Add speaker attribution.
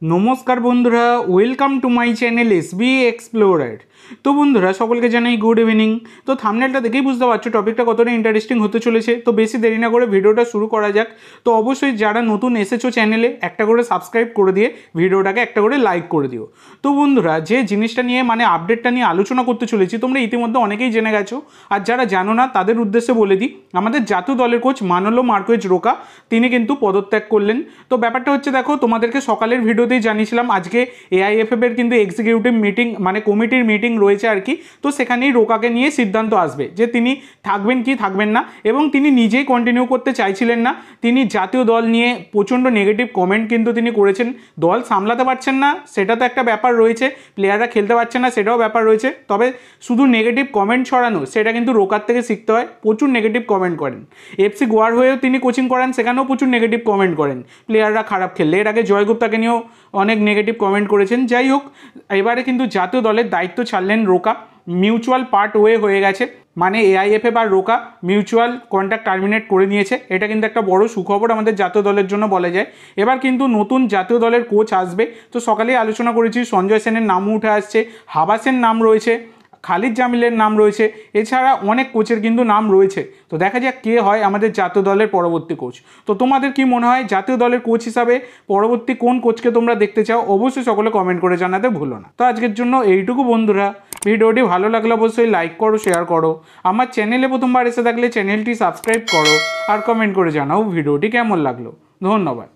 Speaker 1: নমস্কার বন্ধুরা, welcome to my channel SB explorer. তো বন্ধুরা সকলকে জানাই গুড ইভিনিং। তো থাম্বনেলটা দেখেই বুঝতে পারছো টপিকটা কতটা ইন্টারেস্টিং হতে চলেছে। তো বেশি দেরি না করে ভিডিওটা শুরু করা যাক। তো অবশ্যই যারা নতুন এসেছো চ্যানেলে একটা করে সাবস্ক্রাইব করে দিয়ে ভিডিওটাকে একটা করে লাইক করে দিও। তো বন্ধুরা যে জিনিসটা নিয়ে আপডেটটা নিয়ে আলোচনা করতে চলেছি তোমরা ইতিমধ্যে অনেকেই জেনে গেছো, আর যারা জানো না তাদের উদ্দেশ্যে বলে দিই। আমাদের জাতীয় দলের কোচ মানোলো মার্কোয়েজ রোকা তিনি কিন্তু পদত্যাগ করলেন। তো ব্যাপারটা হচ্ছে দেখো, তোমাদেরকে সকালের ভিডিওতেই জানিয়েছিলাম আজকে এআইএফএফ এর কিন্তু এক্সিকিউটিভ মিটিং কমিটির মিটিং রয়েছে আর কি। তো সেখানেই রোকাকে নিয়ে সিদ্ধান্ত আসবে যে তিনি থাকবেন কি থাকবেন না, এবং তিনি নিজেই কন্টিনিউ করতে চাইছিলেন না। তিনি জাতীয় দল নিয়ে প্রচণ্ড নেগেটিভ কমেন্ট কিন্তু তিনি করেছেন। দল সামলাতে পারছেন না সেটা তো একটা ব্যাপার রয়েছে, প্লেয়াররা খেলতে পারছে না সেটাও ব্যাপার রয়েছে, তবে শুধু নেগেটিভ কমেন্ট ছড়ানো সেটা কিন্তু রোকার থেকে শিখতে হয়। প্রচুর নেগেটিভ কমেন্ট করেন। এফসি গোয়ার হয়েও তিনি কোচিং করেন, সেখানেও প্রচুর নেগেটিভ কমেন্ট করেন প্লেয়াররা খারাপ খেললে। এর আগে জয়গুপ্তাকে নিয়েও অনেক নেগেটিভ কমেন্ট করেছেন। যাই হোক, এবারে কিন্তু জাতীয় দলের দায়িত্ব ছাড়লেন রোকা। মিউচুয়াল পার্ট ওয়ে হয়ে গেছে, এআইএফএফ আর রোকা মিউচুয়াল কন্ট্রাক্ট টার্মিনেট করে নিয়েছে। এটা কিন্তু একটা বড় সুখবর আমাদের জাতীয় দলের জন্য বলা যায়। এবার কিন্তু নতুন জাতীয় দলের কোচ আসবে। তো সকালেই আলোচনা করেছি, সঞ্জয় সেনের নামও উঠে আসছে, হাবাসের নাম রয়েছে, খালিদ জামিলের নাম রয়েছে, এছাড়া অনেক কোচের কিন্তু নাম রয়েছে। তো দেখা যাক কে হয় আমাদের জাতীয় দলের পরবর্তী কোচ। তো তোমাদের কি মনে হয় জাতীয় দলের কোচ হিসাবে পরবর্তী কোন কোচকে তোমরা দেখতে চাও? অবশ্যই সকলে কমেন্ট করে জানাতে ভুলো না। তো আজকের জন্য এইটুকু বন্ধুরা, ভিডিওটি ভালো লাগলে অবশ্যই লাইক করো, শেয়ার করো, আমার চ্যানেলে প্রথমবার এসে থাকলে চ্যানেলটি সাবস্ক্রাইব করো, আর কমেন্ট করে জানাও ভিডিওটি কেমন লাগলো। ধন্যবাদ।